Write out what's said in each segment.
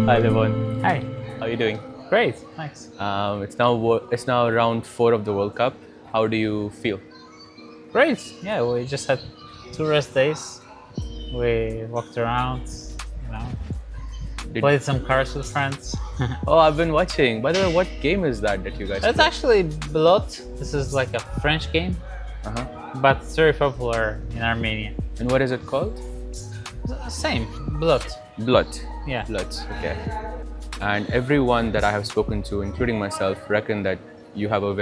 Hi, Levon. Hi, How are you doing? great, thanks. It's now round 4 of the World Cup. How do you feel? Great, yeah, we just had 2 rest days. We walked around, you know, Did, played some cards with friends. oh, I've been watching. By the way, what game is that you guys It's play? actually Blot. This is like a French game, Uh-huh. but it's very popular in Armenia. And what is it called? Same, Blot. Blood. Yeah. Blood. Okay. And everyone that I have spoken to, including myself, reckon that you have of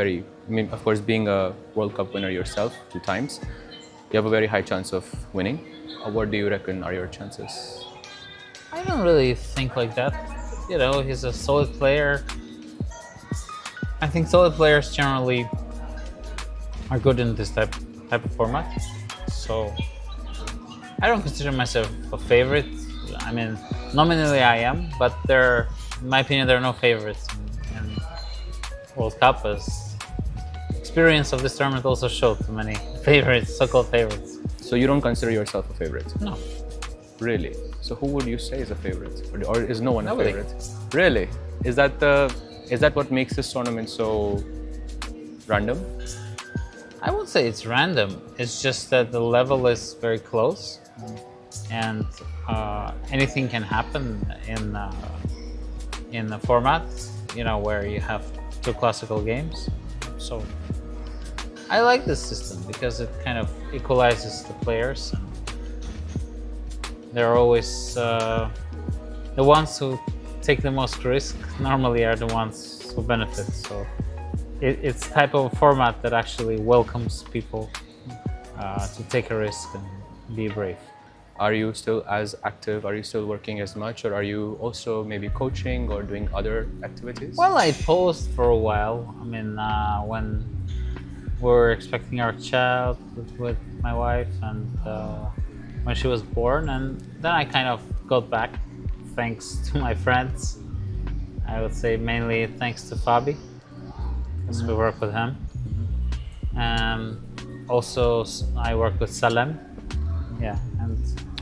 course, being a World Cup winner yourself 2 times, you have a very high chance of winning. What do you reckon are your chances? I don't really think like that. You know, he's a solid player. I think solid players generally are good in this type of format. So I don't consider myself a favorite. I mean, nominally I am, but in my opinion, there are no favorites in World Cup. As experience of this tournament also showed too many favorites, so-called favorites. So you don't consider yourself a favorite? No, Really? So who would you say is a favorite, or is no one Nobody. a favorite? Really? Is that what makes this tournament so random? I won't say it's random. It's just that the level is very close, and anything can happen in the format. You know, where you have 2 classical games. So I like this system because it kind of equalizes the players, and they're always the ones who take the most risk. Normally, are the ones who benefit. So it's type of format that actually welcomes people to take a risk and be brave. Are you still as active? Are you still working as much, or are you also maybe coaching or doing other activities? Well, I paused for a while. I mean, when we were expecting our child with my wife, and when she was born, and then I kind of got back, thanks to my friends. I would say mainly thanks to Fabi, because we work with him. Also, I work with Salem. Yeah, and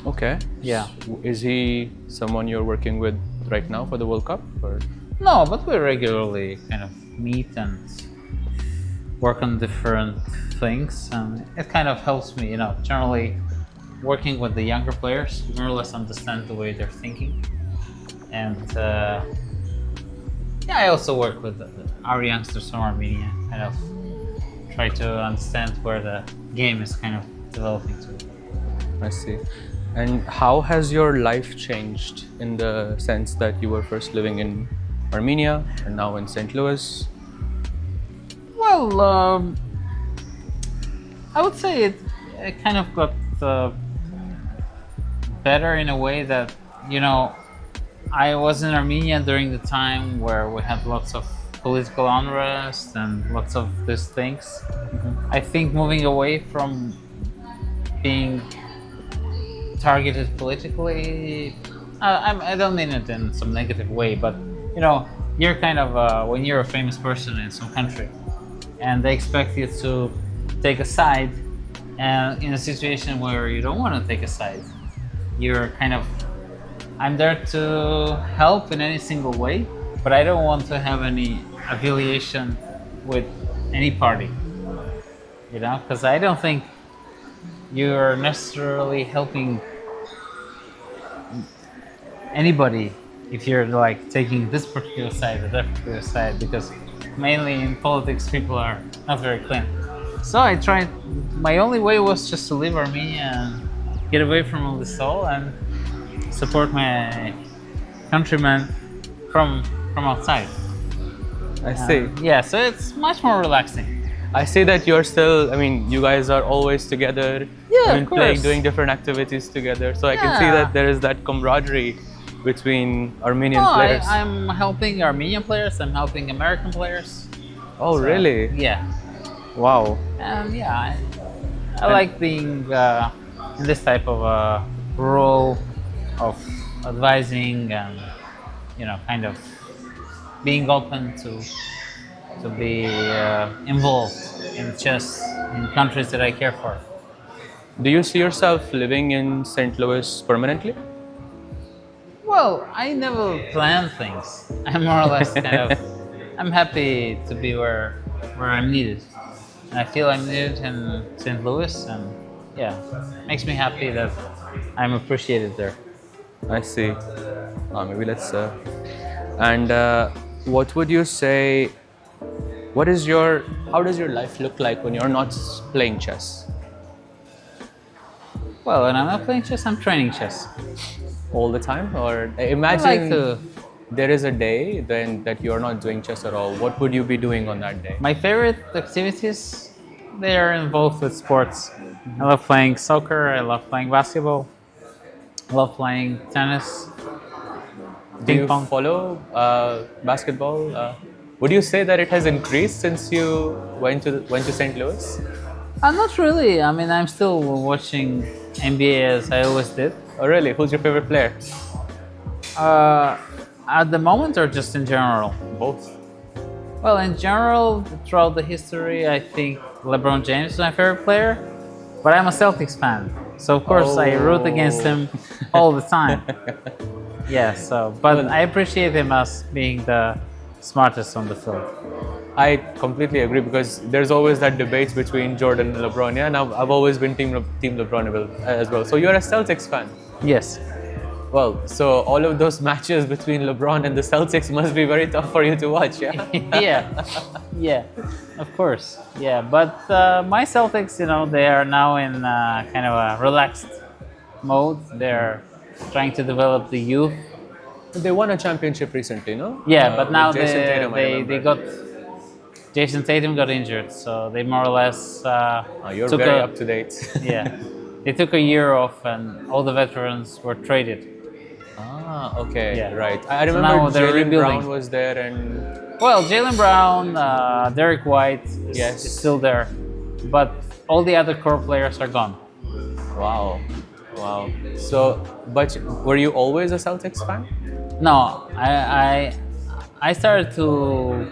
Okay. yeah. Is he someone you're working with right now for the World Cup? Or? No, but we regularly kind of meet and work on different things, and it kind of helps me, generally working with the younger players, more or less understand the way they're thinking. And I also work with our youngsters from Armenia, kind of try to understand where the game is kind of developing to. I see. And how has your life changed in the sense that you were first living in Armenia and now in St. Louis? Well, I would say it kind of got better in a way that, I was in Armenia during the time where we had lots of political unrest and lots of these things. I think moving away from being targeted politically, I don't mean it in some negative way, but you're kind of when you're a famous person in some country and they expect you to take a side, and in a situation where you don't want to take a side, you're kind of, I'm there to help in any single way, but I don't want to have any affiliation with any party, because I don't think you're necessarily helping anybody if you're like taking this particular side or that particular side, because mainly in politics people are not very clean. So I tried, my only way was just to leave Armenia and get away from all this all and support my countrymen from outside. I see. Yeah, so it's much more relaxing. I see that you're still, you guys are always together. Yeah, of Playing, course. doing different activities together. So I can see Yeah. that there is that camaraderie between Armenian No, players. I'm helping Armenian players, I'm helping American players. Oh, So, really? Yeah. Wow. And yeah, I like being in this type of role of advising and, kind of being open to be involved in chess in countries that I care for. Do you see yourself living in St. Louis permanently? Well, I never plan things. I'm more or less kind of. I'm happy to be where I'm needed, and I feel I'm needed in St. Louis, and yeah, makes me happy that I'm appreciated there. I see. Maybe let's. And what would you say? What is your? How does your life look like when you're not playing chess? Well, when I'm not playing chess, I'm training chess. All the time, or I imagine like to. there is a day then that you're not doing chess at all. What would you be doing on that day? My favorite activities, they are involved with sports. I love playing soccer. I love playing basketball. I love playing tennis. Do Ping you pong. follow basketball? Would you say that it has increased since you went to St. Louis? Not really. I mean, I'm still watching NBA as I always did. Oh, really? Who's your favorite player? At the moment, or just in general? Both. Well, in general, throughout the history, I think LeBron James is my favorite player. But I'm a Celtics fan, so of course I root against him all the time. Yeah. So, but I appreciate him as being the smartest on the field. I completely agree because there's always that debate between Jordan and LeBron. Yeah, and I've always been team LeBron as well. So you're a Celtics fan. Yes. Well, so all of those matches between LeBron and the Celtics must be very tough for you to watch, yeah? Yeah, of course. Yeah, but my Celtics, they are now in kind of a relaxed mode. They're trying to develop the youth. They won a championship recently, no? Yeah, but now with Jason Tatum, I they remember. got Jason Tatum got injured, so they more or less You're took very a, up to date. yeah, they took a year off, and all the veterans were traded. Okay, Yeah. right. I So remember now they're Jaylen rebuilding. Brown was there and Well, Jaylen Brown, Derek White Yes. is still there, but all the other core players are gone. wow. So, but were you always a Celtics fan? No, I started to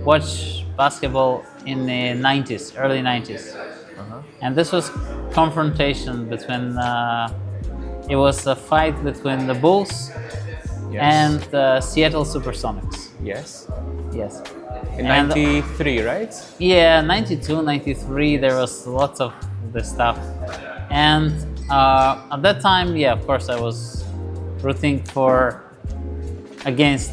watch basketball in the 90s, early 90s. And this was confrontation between, it was a fight between the Bulls Yes. and Seattle Supersonics. Yes. Yes. In And- 93, right? Yeah, 92, 93, there was lots of this stuff. And at that time, yeah, of course, I was rooting against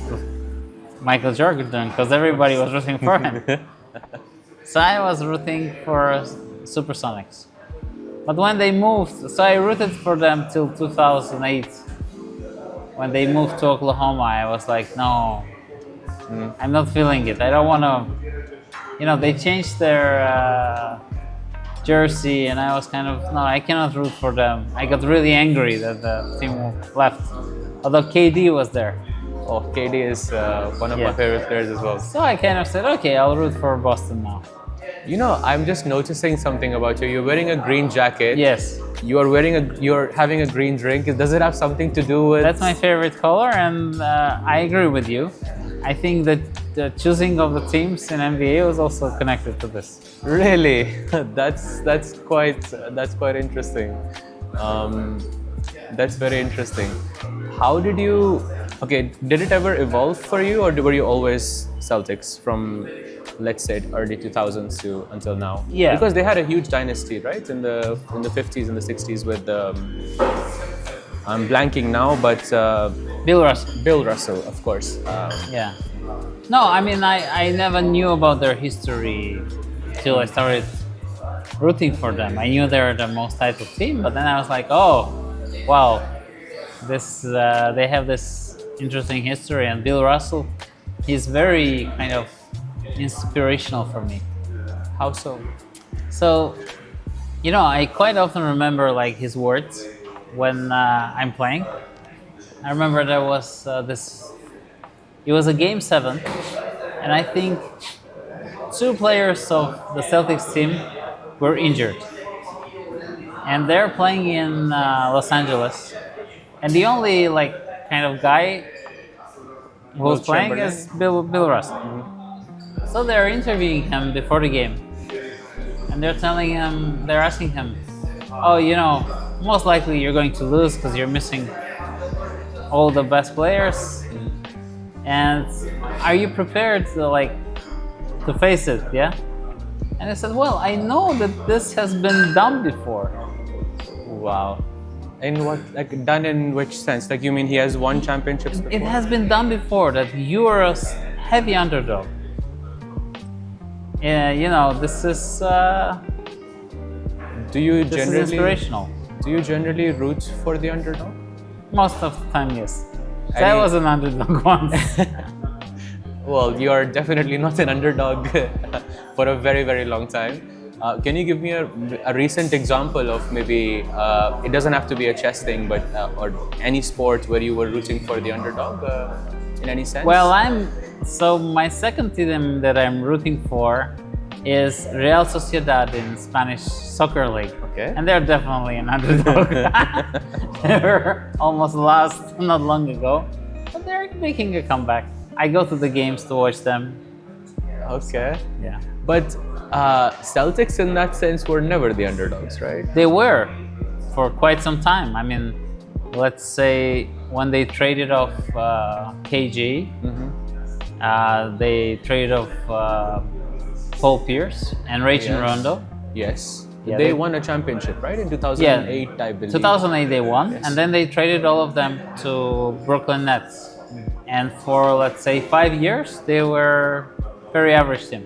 Michael Jordan because everybody was rooting for him. So I was rooting for Supersonics. But when they moved, so I rooted for them till 2008. When they moved to Oklahoma, I was like, no, I'm not feeling it. I don't want to, they changed their jersey, and I was kind of, no, I cannot root for them. I got really angry that the team left, although KD was there. Oh, KD is one of Yeah. my favorite players as well. So I kind of said, okay, I'll root for Boston now. I'm just noticing something about you. You're wearing a green jacket. Yes, You're having a green drink. Does it have something to do with? that's my favorite color, and I agree with you. I think that the choosing of the teams in NBA was also connected to this. Really? that's quite interesting. That's very interesting. How did you? Okay, did it ever evolve for you, or were you always Celtics from, let's say, early 2000s to until now? Yeah. Because they had a huge dynasty, right, in the 50s and the 60s with I'm blanking now, but Bill Russell. Bill Russell, of course. Yeah. No, I mean, I never knew about their history till I started rooting for them. I knew they were the most titled team, but then I was like, oh, wow, they have this interesting history, and Bill Russell, he's very kind of inspirational for me. How so? So, I quite often remember like his words when I'm playing. I remember there was it was a game 7, and I think 2 players of the Celtics team were injured. And they're playing in Los Angeles. And the only kind of guy who was playing is Bill Russell. So they're interviewing him before the game. And they're asking him, oh, most likely you're going to lose because you're missing all the best players, and are you prepared to face it? Yeah. And I said, well, I know that this has been done before. Wow. In what, like, done in which sense? Like, you mean he has won championships before? It has been done before that you are a heavy underdog. This is Do you this is generally inspirational. do you generally root for the underdog? Most of the time, yes. So I was an underdog once. Well, you are definitely not an underdog for a very, very long time. Can you give me a recent example of maybe, it doesn't have to be a chess thing, but or any sport where you were rooting for the underdog in any sense? Well, my second team that I'm rooting for is Real Sociedad in Spanish Soccer League. Okay. And they're definitely an underdog. They were almost lost not long ago, but they're making a comeback. I go to the games to watch them. Okay. Yeah. But Celtics in that sense were never the underdogs, right? They were for quite some time. I mean, let's say when they traded off KG, they traded off Paul Pierce and Rachel Rondo. Yes. Yeah, they won a championship, right? In 2008, I believe. 2008 they won, Yes. and then they traded all of them to Brooklyn Nets. And for, let's say, 5 years, they were very average team.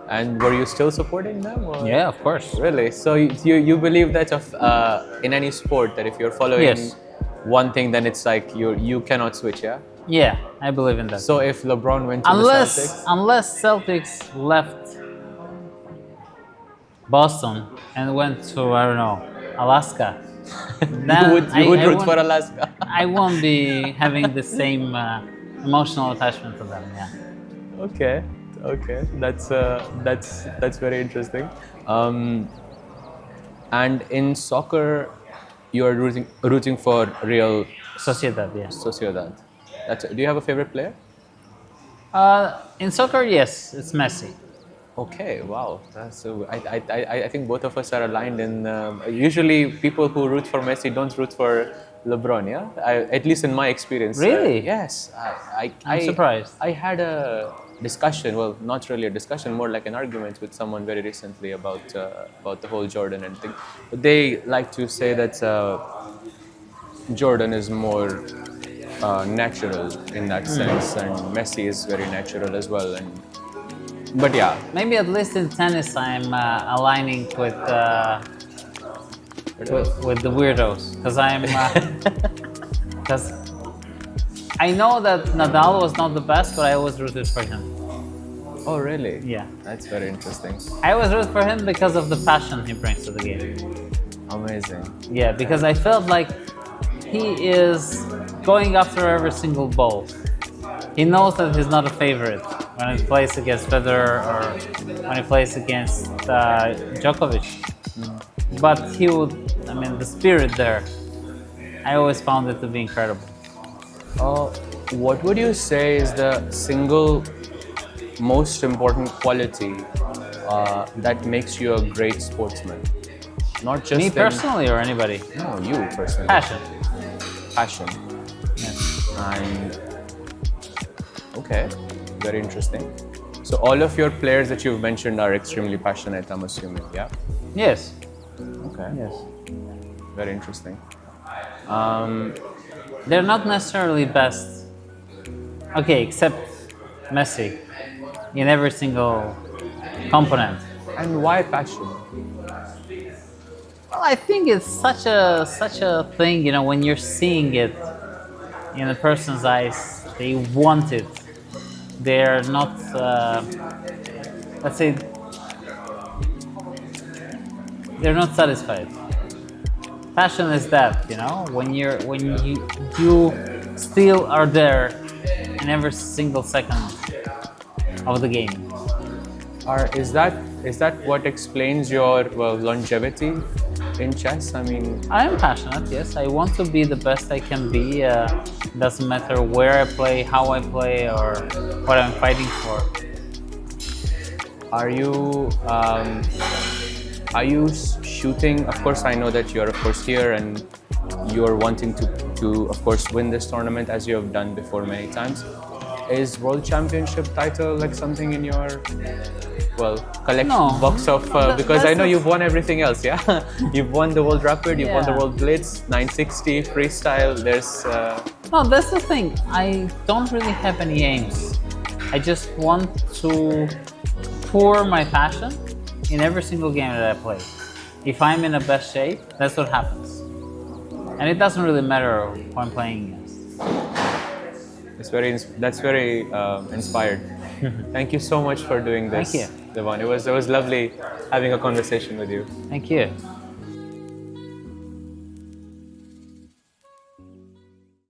And were you still supporting them? Or? Yeah, of course. Really? So you believe that in any sport that if you're following Yes. one thing, then it's like you cannot switch, yeah? Yeah, I believe in that. So if LeBron went to the Celtics, Unless Celtics left Boston and went to, I don't know, Alaska, then you would root won't- for Alaska. I won't be having the same emotional attachment to them. Yeah. Okay, that's very interesting. And in soccer, you are rooting for Real Sociedad, yeah. Sociedad. Do you have a favorite player? In soccer, yes, it's Messi. Okay, wow. I think both of us are aligned in. Usually, people who root for Messi don't root for LeBron. Yeah, at least in my experience. Really? Yes. I'm surprised. I had a discussion. Well, not really a discussion, more like an argument with someone very recently about the whole Jordan and thing. But they like to say that Jordan is more natural in that sense, and Messi is very natural as well. But yeah, Maybe at least in tennis, I'm aligning with the weirdos, because I know that Nadal was not the best, but I always rooted for him. oh really? Yeah, That's very interesting. I always rooted for him because of the passion he brings to the game. Amazing. Yeah, because I felt like he is going after every single ball. He knows that he's not a favorite when he plays against Federer or when he plays against Djokovic. But the spirit there, I always found it to be incredible. What would you say is the single most important quality that makes you a great sportsman? Not just Me in- personally or anybody? No, you personally. Passion. Passion. Yes. And okay, very interesting. So all of your players that you've mentioned are extremely passionate, I'm assuming, yeah? Yes. Okay. Yes. Very interesting. They're not necessarily best. Okay, except Messi in every single component. And why passion? Well, I think it's such a thing, when you're seeing it in a person's eyes, they want it. They're not, let's say, they're not satisfied. Passion is that, when you still are there in every single second of the game. Is that what explains your longevity in chess? I mean, I am passionate, yes. I want to be the best I can be. Doesn't matter where I play, how I play, or what I'm fighting for. are you shooting? Of course, I know that you're of course here and you're wanting to to, of course, win this tournament as you have done before many times. Is World Championship title like something in your, well, collection No. box of, because That's I know the- you've won everything else, yeah? You've won the World Rapid, you've won the Yeah. World Blitz, 960, freestyle, there's, No, that's the thing. I don't really have any aims. I just want to pour my passion in every single game that I play. If I'm in the best shape, that's what happens. And it doesn't really matter who I'm playing against. that's very inspired. Thank you so much for doing this, Thank Levon. It was lovely having a conversation with you. Thank you.